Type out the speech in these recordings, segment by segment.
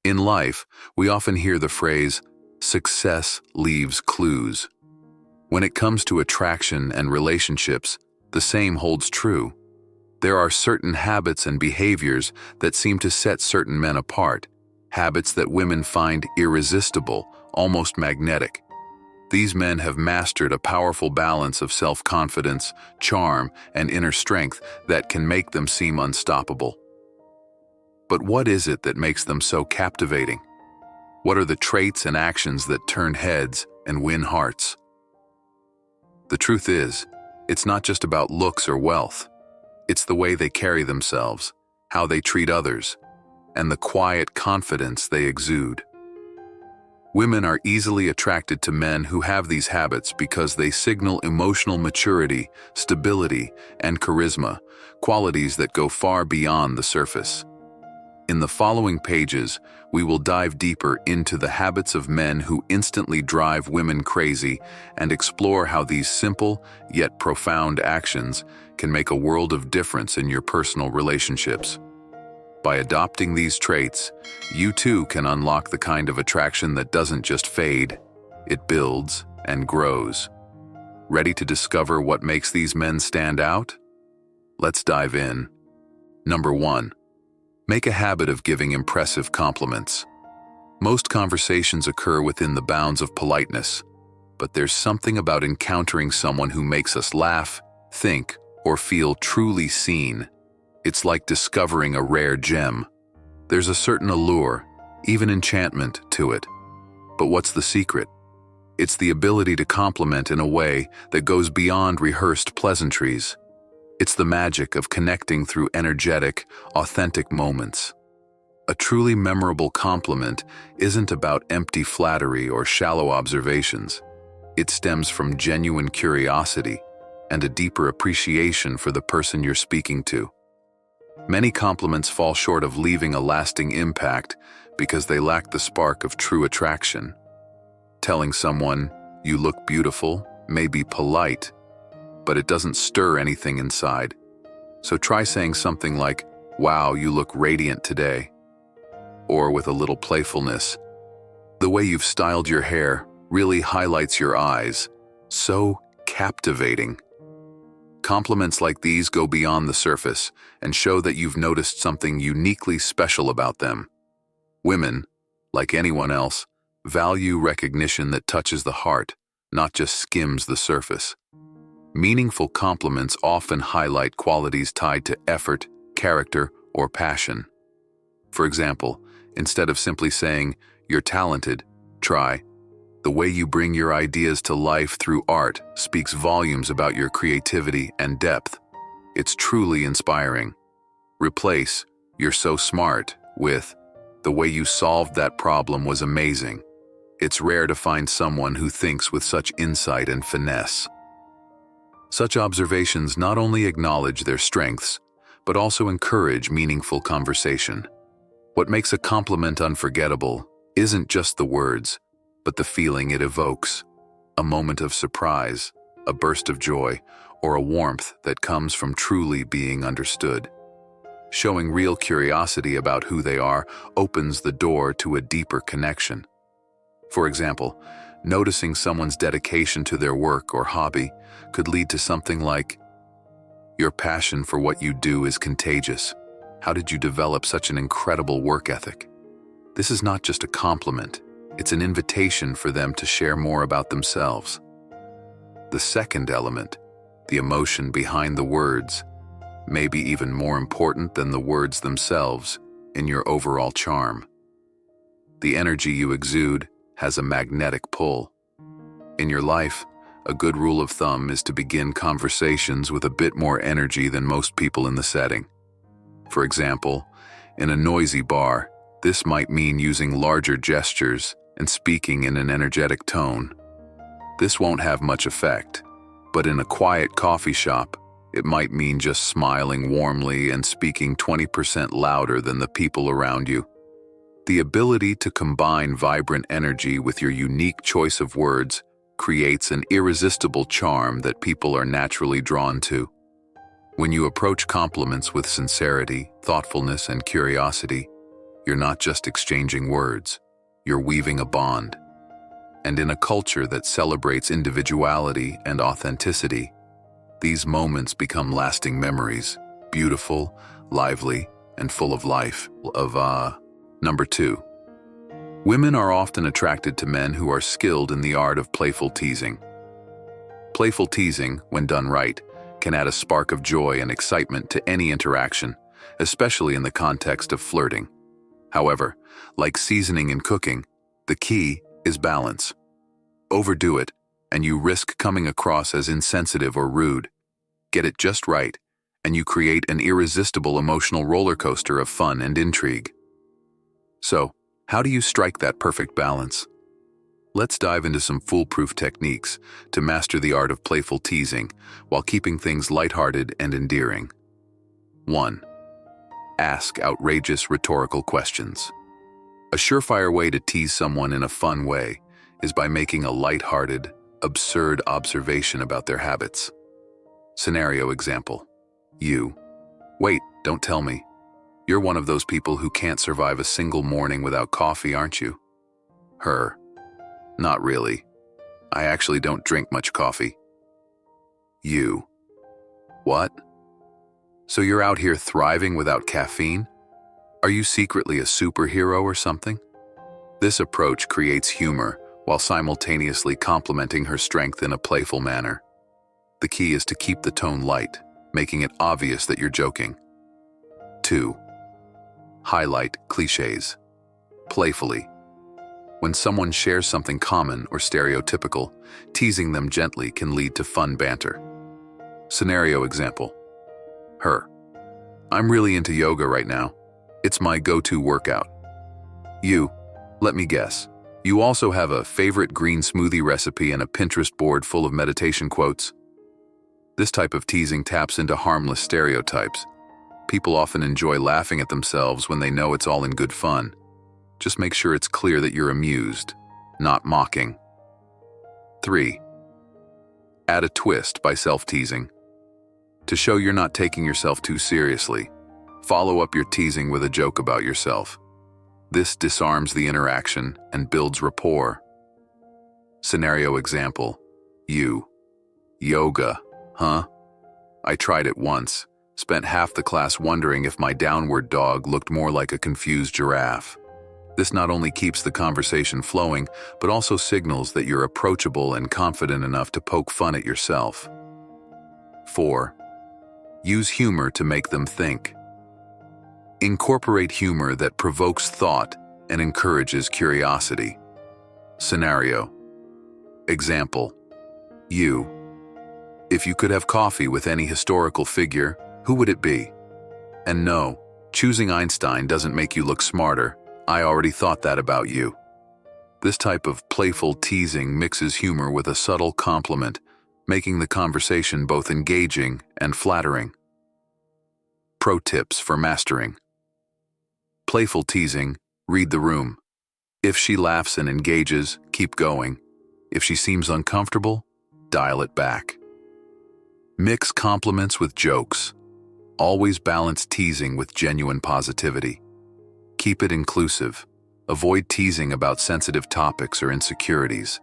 In life, we often hear the phrase, success leaves clues. When it comes to attraction and relationships, the same holds true. There are certain habits and behaviors that seem to set certain men apart, habits that women find irresistible, almost magnetic. These men have mastered a powerful balance of self-confidence, charm, and inner strength that can make them seem unstoppable. But what is it that makes them so captivating? What are the traits and actions that turn heads and win hearts? The truth is, it's not just about looks or wealth. It's the way they carry themselves, how they treat others, and the quiet confidence they exude. Women are easily attracted to men who have these habits because they signal emotional maturity, stability, and charisma, qualities that go far beyond the surface. In the following pages, we will dive deeper into the habits of men who instantly drive women crazy and explore how these simple yet profound actions can make a world of difference in your personal relationships. By adopting these traits, you too can unlock the kind of attraction that doesn't just fade, it builds and grows. Ready to discover what makes these men stand out? Let's dive in. Number 1. Make a habit of giving impressive compliments. Most conversations occur within the bounds of politeness, but there's something about encountering someone who makes us laugh, think, or feel truly seen. It's like discovering a rare gem. There's a certain allure, even enchantment, to it. But what's the secret? It's the ability to compliment in a way that goes beyond rehearsed pleasantries. It's the magic of connecting through energetic, authentic moments. A truly memorable compliment isn't about empty flattery or shallow observations. It stems from genuine curiosity and a deeper appreciation for the person you're speaking to. Many compliments fall short of leaving a lasting impact because they lack the spark of true attraction. Telling someone, "You look beautiful," may be polite, but it doesn't stir anything inside. So try saying something like, "Wow, you look radiant today." Or with a little playfulness, "The way you've styled your hair really highlights your eyes. So captivating." Compliments like these go beyond the surface and show that you've noticed something uniquely special about them. Women, like anyone else, value recognition that touches the heart, not just skims the surface. Meaningful compliments often highlight qualities tied to effort, character, or passion. For example, instead of simply saying, "You're talented," try, "The way you bring your ideas to life through art speaks volumes about your creativity and depth. It's truly inspiring." Replace "You're so smart" with "The way you solved that problem was amazing." It's rare to find someone who thinks with such insight and finesse. Such observations not only acknowledge their strengths, but also encourage meaningful conversation. What makes a compliment unforgettable isn't just the words, but the feeling it evokes, a moment of surprise, a burst of joy, or a warmth that comes from truly being understood. Showing real curiosity about who they are opens the door to a deeper connection. For example, noticing someone's dedication to their work or hobby could lead to something like, "Your passion for what you do is contagious. How did you develop such an incredible work ethic?" This is not just a compliment, it's an invitation for them to share more about themselves. The second element, the emotion behind the words, may be even more important than the words themselves in your overall charm. The energy you exude has a magnetic pull. In your life, a good rule of thumb is to begin conversations with a bit more energy than most people in the setting. For example, in a noisy bar, this might mean using larger gestures and speaking in an energetic tone. This won't have much effect, but in a quiet coffee shop, it might mean just smiling warmly and speaking 20% louder than the people around you. The ability to combine vibrant energy with your unique choice of words creates an irresistible charm that people are naturally drawn to. When you approach compliments with sincerity, thoughtfulness, and curiosity, You're not just exchanging words, you're weaving a bond. And in a culture that celebrates individuality and authenticity, these moments become lasting memories, beautiful, lively, and full of life. Number 2. Women are often attracted to men who are skilled in the art of playful teasing. Playful teasing, when done right, can add a spark of joy and excitement to any interaction, especially in the context of flirting. However, like seasoning in cooking, the key is balance. Overdo it, and you risk coming across as insensitive or rude. Get it just right, and you create an irresistible emotional roller coaster of fun and intrigue. So, how do you strike that perfect balance? Let's dive into some foolproof techniques to master the art of playful teasing while keeping things lighthearted and endearing. 1. Ask outrageous rhetorical questions. A surefire way to tease someone in a fun way is by making a lighthearted, absurd observation about their habits. Scenario example. You. Wait, don't tell me. You're one of those people who can't survive a single morning without coffee, aren't you? Her. Not really. I actually don't drink much coffee. You. What? So you're out here thriving without caffeine? Are you secretly a superhero or something? This approach creates humor while simultaneously complimenting her strength in a playful manner. The key is to keep the tone light, making it obvious that you're joking. 2. Highlight cliches. Playfully. When someone shares something common or stereotypical, teasing them gently can lead to fun banter. Scenario example. Her. I'm really into yoga right now. It's my go-to workout. You. Let me guess. You also have a favorite green smoothie recipe and a Pinterest board full of meditation quotes? This type of teasing taps into harmless stereotypes. People often enjoy laughing at themselves when they know it's all in good fun. Just make sure it's clear that you're amused, not mocking. 3. Add a twist by self-teasing. To show you're not taking yourself too seriously, follow up your teasing with a joke about yourself. This disarms the interaction and builds rapport. Scenario example. You. Yoga, huh? I tried it once, spent half the class wondering if my downward dog looked more like a confused giraffe. This not only keeps the conversation flowing, but also signals that you're approachable and confident enough to poke fun at yourself. 4. Use humor to make them think. Incorporate humor that provokes thought and encourages curiosity. Scenario. Example. You. If you could have coffee with any historical figure, who would it be? And no, choosing Einstein doesn't make you look smarter. I already thought that about you. This type of playful teasing mixes humor with a subtle compliment, making the conversation both engaging and flattering. Pro tips for mastering. Playful teasing, read the room. If she laughs and engages, keep going. If she seems uncomfortable, dial it back. Mix compliments with jokes. Always balance teasing with genuine positivity. Keep it inclusive. Avoid teasing about sensitive topics or insecurities.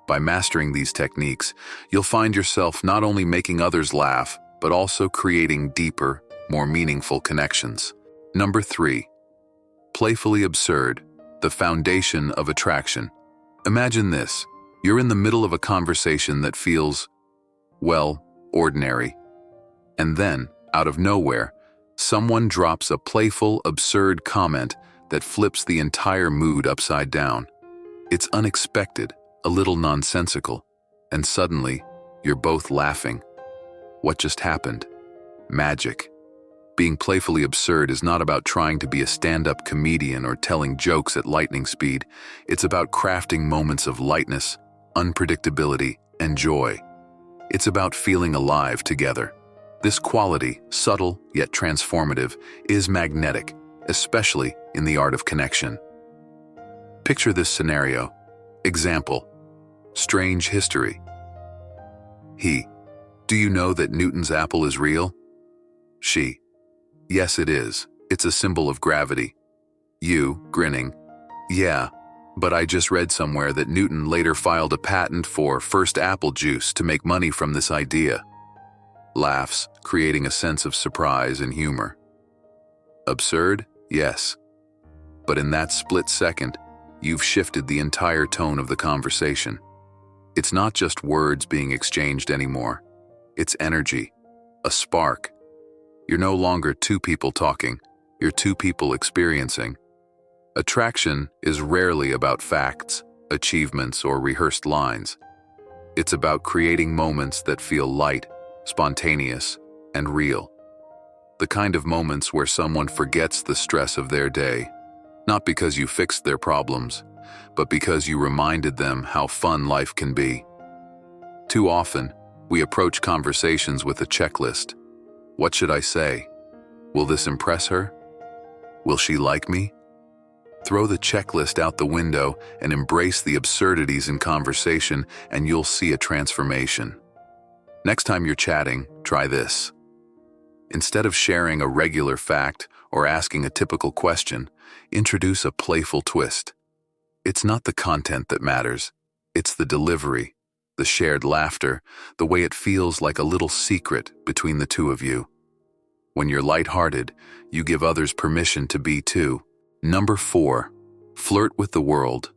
By mastering these techniques, you'll find yourself not only making others laugh, but also creating deeper, more meaningful connections. Number 3. Playfully absurd, the foundation of attraction. Imagine this. You're in the middle of a conversation that feels, well, ordinary. And then, out of nowhere, someone drops a playful, absurd comment that flips the entire mood upside down. It's unexpected, a little nonsensical, and suddenly, you're both laughing. What just happened? Magic. Being playfully absurd is not about trying to be a stand-up comedian or telling jokes at lightning speed. It's about crafting moments of lightness, unpredictability, and joy. It's about feeling alive together. This quality, subtle yet transformative, is magnetic, especially in the art of connection. Picture this scenario. Example. Strange history. He. Do you know that Newton's apple is real? She. Yes, it is. It's a symbol of gravity. You, grinning, yeah, but I just read somewhere that Newton later filed a patent for first apple juice to make money from this idea. Laughs, creating a sense of surprise and humor. Absurd? Yes. But in that split second, you've shifted the entire tone of the conversation. It's not just words being exchanged anymore. It's energy, a spark. You're no longer two people talking, you're two people experiencing. Attraction is rarely about facts, achievements, or rehearsed lines. It's about creating moments that feel light, spontaneous, and real. The kind of moments where someone forgets the stress of their day, not because you fixed their problems, but because you reminded them how fun life can be. Too often, we approach conversations with a checklist. What should I say? Will this impress her? Will she like me? Throw the checklist out the window and embrace the absurdities in conversation, and you'll see a transformation. Next time you're chatting, try this. Instead of sharing a regular fact or asking a typical question, introduce a playful twist. It's not the content that matters. It's the delivery, the shared laughter, the way it feels like a little secret between the two of you. When you're lighthearted, you give others permission to be too. Number 4, flirt with the world.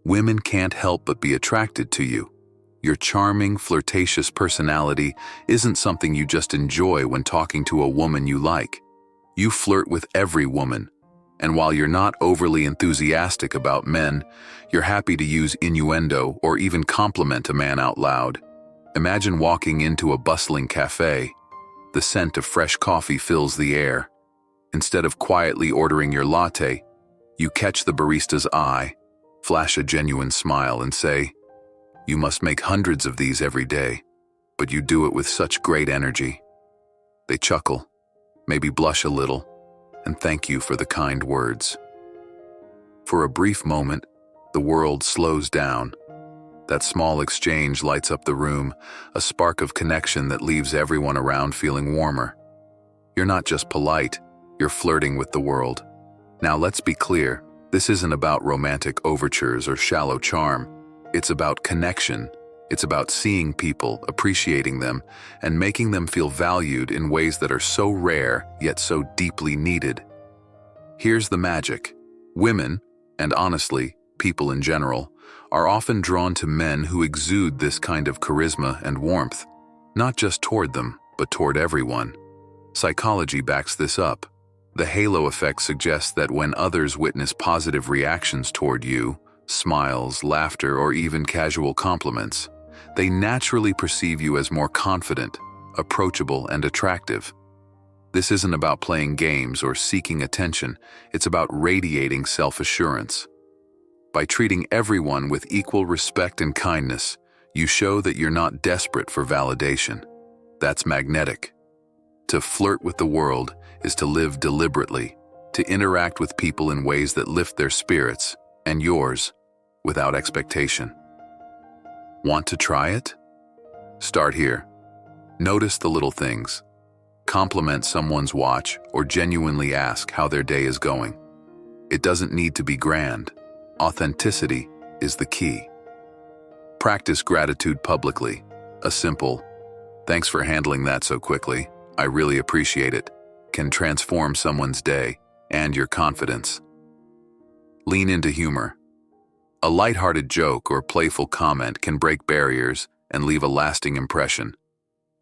Women can't help but be attracted to you. Your charming, flirtatious personality isn't something you just enjoy when talking to a woman you like. You flirt with every woman. And while you're not overly enthusiastic about men, you're happy to use innuendo or even compliment a man out loud. Imagine walking into a bustling cafe. The scent of fresh coffee fills the air. Instead of quietly ordering your latte, you catch the barista's eye, flash a genuine smile, and say, "You must make hundreds of these every day, but you do it with such great energy." They chuckle, maybe blush a little, and thank you for the kind words. For a brief moment, the world slows down. That small exchange lights up the room, a spark of connection that leaves everyone around feeling warmer. You're not just polite, you're flirting with the world. Now let's be clear, this isn't about romantic overtures or shallow charm. It's about connection. It's about seeing people, appreciating them, and making them feel valued in ways that are so rare yet so deeply needed. Here's the magic. Women, and honestly, people in general, are often drawn to men who exude this kind of charisma and warmth, not just toward them, but toward everyone. Psychology backs this up. The halo effect suggests that when others witness positive reactions toward you, smiles, laughter, or even casual compliments, they naturally perceive you as more confident, approachable, and attractive. This isn't about playing games or seeking attention, it's about radiating self-assurance. By treating everyone with equal respect and kindness, you show that you're not desperate for validation. That's magnetic. To flirt with the world is to live deliberately, to interact with people in ways that lift their spirits, and yours, without expectation. Want to try it? Start here. Notice the little things. Compliment someone's watch or genuinely ask how their day is going. It doesn't need to be grand. Authenticity is the key. Practice gratitude publicly. A simple, "Thanks for handling that so quickly, I really appreciate it," can transform someone's day and your confidence. Lean into humor. A lighthearted joke or playful comment can break barriers and leave a lasting impression.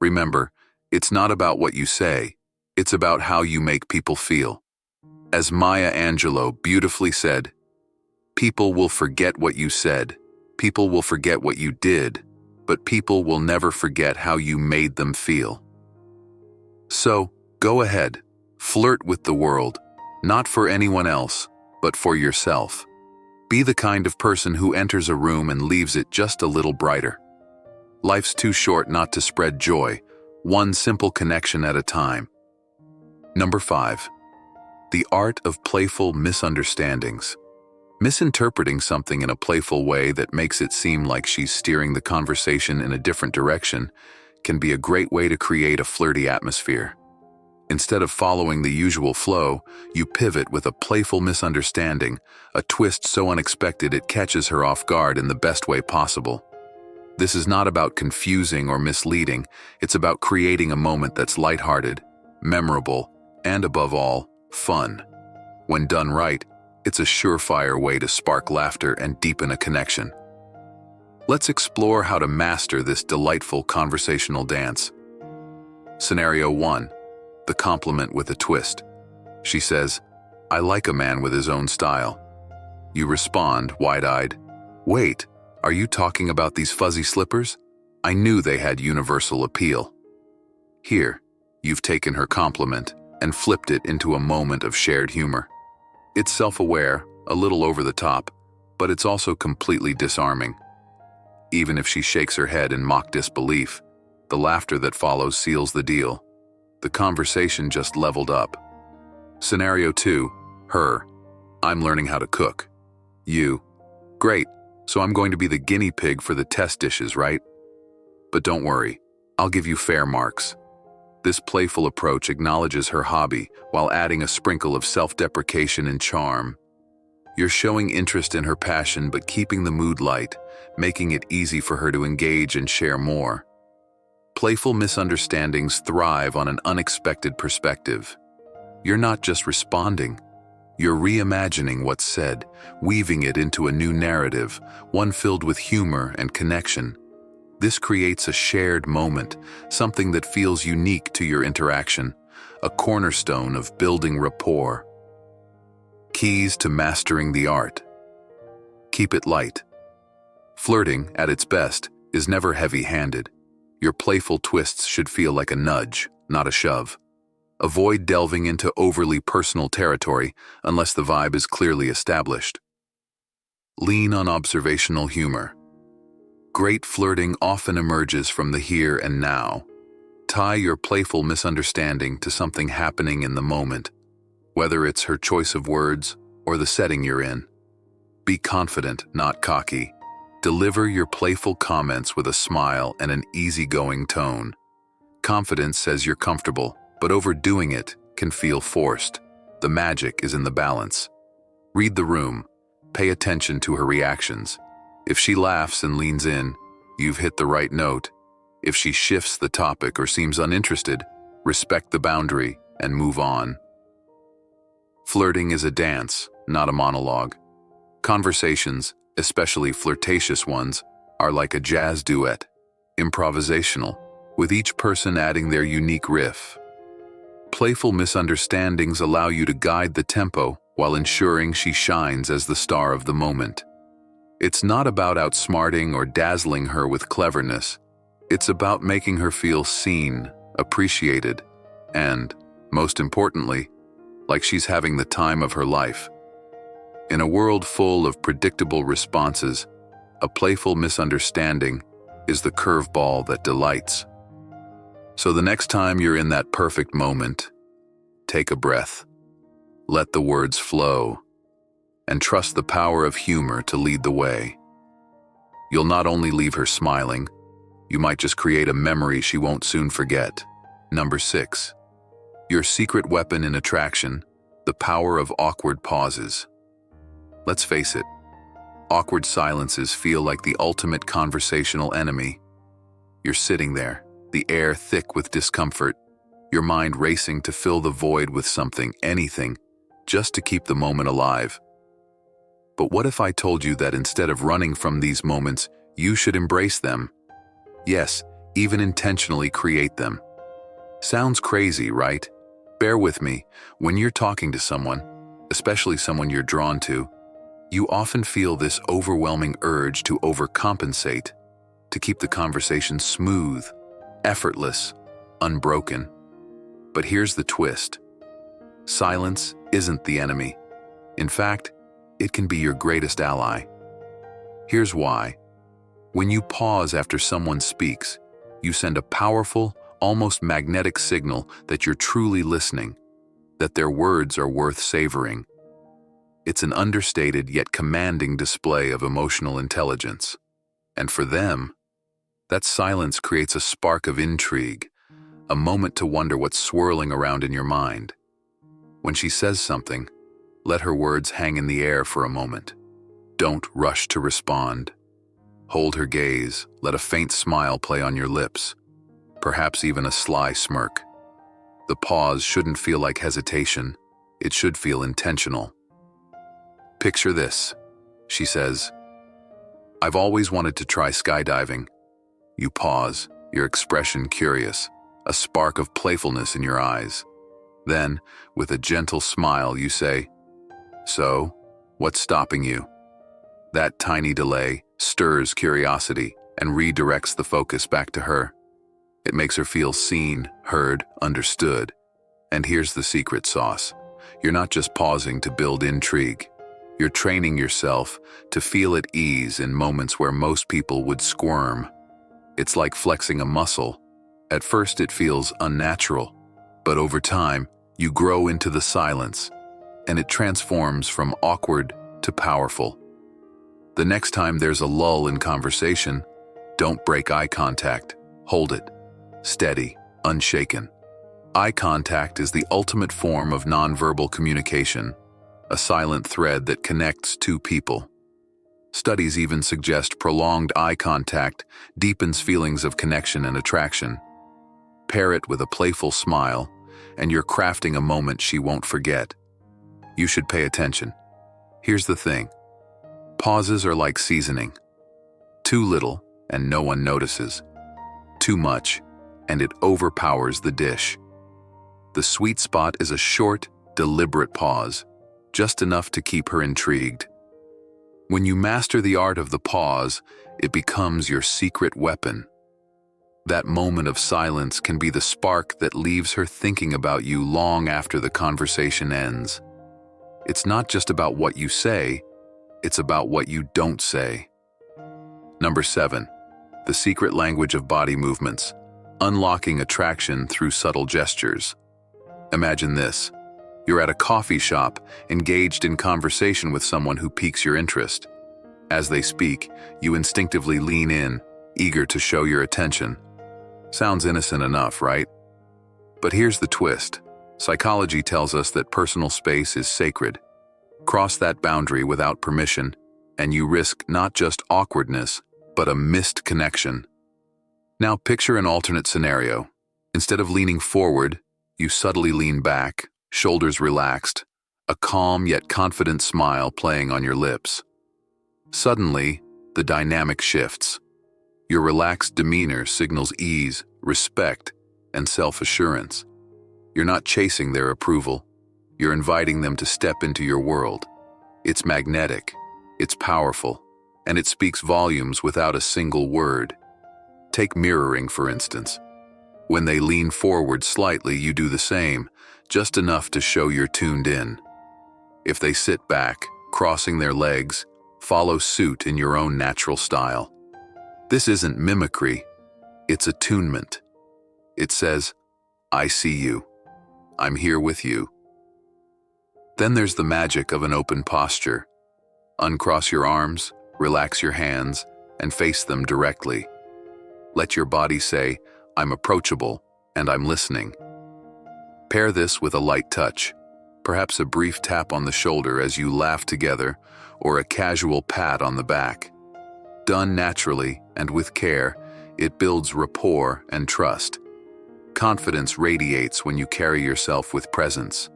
Remember, it's not about what you say, it's about how you make people feel. As Maya Angelou beautifully said, "People will forget what you said, people will forget what you did, but people will never forget how you made them feel." So, go ahead, flirt with the world, not for anyone else, but for yourself. Be the kind of person who enters a room and leaves it just a little brighter. Life's too short not to spread joy, one simple connection at a time. Number 5. The art of playful misunderstandings. Misinterpreting something in a playful way that makes it seem like she's steering the conversation in a different direction can be a great way to create a flirty atmosphere. Instead of following the usual flow, you pivot with a playful misunderstanding, a twist so unexpected it catches her off guard in the best way possible. This is not about confusing or misleading, it's about creating a moment that's lighthearted, memorable, and above all, fun. When done right, it's a surefire way to spark laughter and deepen a connection. Let's explore how to master this delightful conversational dance. Scenario 1. The compliment with a twist. She says, "I like a man with his own style." You respond, wide-eyed, "Wait, are you talking about these fuzzy slippers? I knew they had universal appeal." Here, you've taken her compliment and flipped it into a moment of shared humor. It's self-aware, a little over the top, but it's also completely disarming. Even if she shakes her head in mock disbelief, the laughter that follows seals the deal. The conversation just leveled up. Scenario 2. Her. "I'm learning how to cook." You. "Great, so I'm going to be the guinea pig for the test dishes, right? But don't worry, I'll give you fair marks." This playful approach acknowledges her hobby while adding a sprinkle of self-deprecation and charm. You're showing interest in her passion but keeping the mood light, making it easy for her to engage and share more. Playful misunderstandings thrive on an unexpected perspective. You're not just responding, you're reimagining what's said, weaving it into a new narrative, one filled with humor and connection. This creates a shared moment, something that feels unique to your interaction, a cornerstone of building rapport. Keys to mastering the art. Keep it light. Flirting, at its best, is never heavy-handed. Your playful twists should feel like a nudge, not a shove. Avoid delving into overly personal territory unless the vibe is clearly established. Lean on observational humor. Great flirting often emerges from the here and now. Tie your playful misunderstanding to something happening in the moment, whether it's her choice of words or the setting you're in. Be confident, not cocky. Deliver your playful comments with a smile and an easygoing tone. Confidence says you're comfortable, but overdoing it can feel forced. The magic is in the balance. Read the room. Pay attention to her reactions. If she laughs and leans in, you've hit the right note. If she shifts the topic or seems uninterested, respect the boundary and move on. Flirting is a dance, not a monologue. Conversations, especially flirtatious ones, are like a jazz duet, improvisational, with each person adding their unique riff. Playful misunderstandings allow you to guide the tempo while ensuring she shines as the star of the moment. It's not about outsmarting or dazzling her with cleverness. It's about making her feel seen, appreciated, and, most importantly, like she's having the time of her life. In a world full of predictable responses, a playful misunderstanding is the curveball that delights. So the next time you're in that perfect moment, take a breath, let the words flow, and trust the power of humor to lead the way. You'll not only leave her smiling, you might just create a memory she won't soon forget. Number 6. Your secret weapon in attraction, the power of awkward pauses. Let's face it, awkward silences feel like the ultimate conversational enemy. You're sitting there, the air thick with discomfort, your mind racing to fill the void with something, anything, just to keep the moment alive. But what if I told you that instead of running from these moments, you should embrace them? Yes, even intentionally create them. Sounds crazy, right? Bear with me. When you're talking to someone, especially someone you're drawn to, you often feel this overwhelming urge to overcompensate, to keep the conversation smooth, effortless, unbroken. But here's the twist. Silence isn't the enemy. In fact, it can be your greatest ally. Here's why. When you pause after someone speaks, you send a powerful, almost magnetic signal that you're truly listening, that their words are worth savoring. It's an understated yet commanding display of emotional intelligence. And for them, that silence creates a spark of intrigue, a moment to wonder what's swirling around in your mind. When she says something, let her words hang in the air for a moment. Don't rush to respond. Hold her gaze, let a faint smile play on your lips, perhaps even a sly smirk. The pause shouldn't feel like hesitation, it should feel intentional. Picture this. She says, "I've always wanted to try skydiving." You pause, your expression curious, a spark of playfulness in your eyes. Then, with a gentle smile, you say, "So, what's stopping you?" That tiny delay stirs curiosity and redirects the focus back to her. It makes her feel seen, heard, understood. And here's the secret sauce. You're not just pausing to build intrigue. You're training yourself to feel at ease in moments where most people would squirm. It's like flexing a muscle. At first it feels unnatural, but over time, you grow into the silence, and it transforms from awkward to powerful. The next time there's a lull in conversation, don't break eye contact. Hold it. Steady, unshaken. Eye contact is the ultimate form of nonverbal communication, a silent thread that connects two people. Studies even suggest prolonged eye contact deepens feelings of connection and attraction. Pair it with a playful smile, and you're crafting a moment she won't forget. You should pay attention. Here's the thing. Pauses are like seasoning. Too little, and no one notices. Too much, and it overpowers the dish. The sweet spot is a short, deliberate pause, just enough to keep her intrigued. When you master the art of the pause, it becomes your secret weapon. That moment of silence can be the spark that leaves her thinking about you long after the conversation ends. It's not just about what you say, it's about what you don't say. Number 7, the secret language of body movements, unlocking attraction through subtle gestures. Imagine this. You're at a coffee shop, engaged in conversation with someone who piques your interest. As they speak, you instinctively lean in, eager to show your attention. Sounds innocent enough, right? But here's the twist. Psychology tells us that personal space is sacred. Cross that boundary without permission, and you risk not just awkwardness, but a missed connection. Now picture an alternate scenario. Instead of leaning forward, you subtly lean back, shoulders relaxed, a calm yet confident smile playing on your lips. Suddenly, the dynamic shifts. Your relaxed demeanor signals ease, respect, and self-assurance. You're not chasing their approval. You're inviting them to step into your world. It's magnetic, it's powerful, and it speaks volumes without a single word. Take mirroring, for instance. When they lean forward slightly, you do the same, just enough to show you're tuned in. If they sit back, crossing their legs, follow suit in your own natural style. This isn't mimicry, it's attunement. It says, "I see you. I'm here with you." Then there's the magic of an open posture. Uncross your arms, relax your hands, and face them directly. Let your body say, "I'm approachable, and I'm listening." Pair this with a light touch, perhaps a brief tap on the shoulder as you laugh together, or a casual pat on the back. Done naturally and with care, it builds rapport and trust. Confidence radiates when you carry yourself with presence.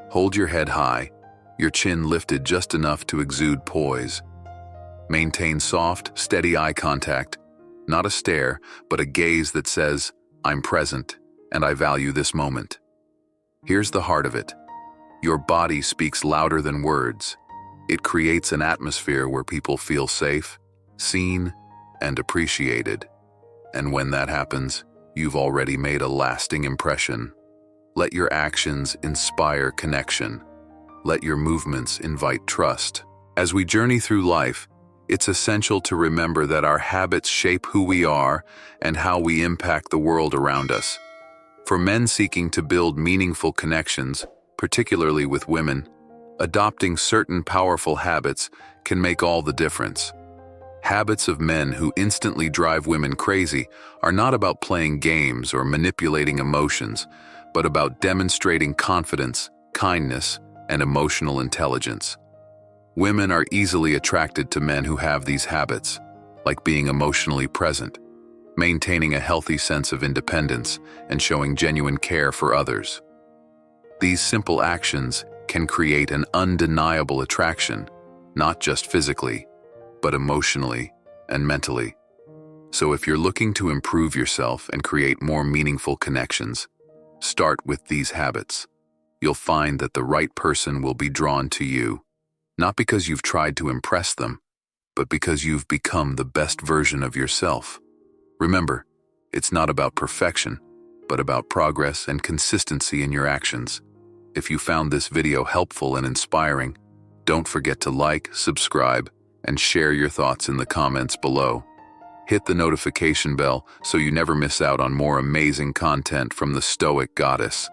Hold your head high, your chin lifted just enough to exude poise. Maintain soft, steady eye contact, not a stare, but a gaze that says, "I'm present, and I value this moment." Here's the heart of it. Your body speaks louder than words. It creates an atmosphere where people feel safe, seen, and appreciated. And when that happens, you've already made a lasting impression. Let your actions inspire connection. Let your movements invite trust. As we journey through life, it's essential to remember that our habits shape who we are and how we impact the world around us. For men seeking to build meaningful connections, particularly with women, adopting certain powerful habits can make all the difference. Habits of men who instantly drive women crazy are not about playing games or manipulating emotions, but about demonstrating confidence, kindness, and emotional intelligence. Women are easily attracted to men who have these habits, like being emotionally present, maintaining a healthy sense of independence, and showing genuine care for others. These simple actions can create an undeniable attraction, not just physically, but emotionally and mentally. So if you're looking to improve yourself and create more meaningful connections, start with these habits. You'll find that the right person will be drawn to you, not because you've tried to impress them, but because you've become the best version of yourself. Remember, it's not about perfection, but about progress and consistency in your actions. If you found this video helpful and inspiring, don't forget to like, subscribe, and share your thoughts in the comments below. Hit the notification bell so you never miss out on more amazing content from the Stoic goddess.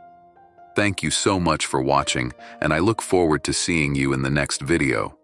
Thank you so much for watching, and I look forward to seeing you in the next video.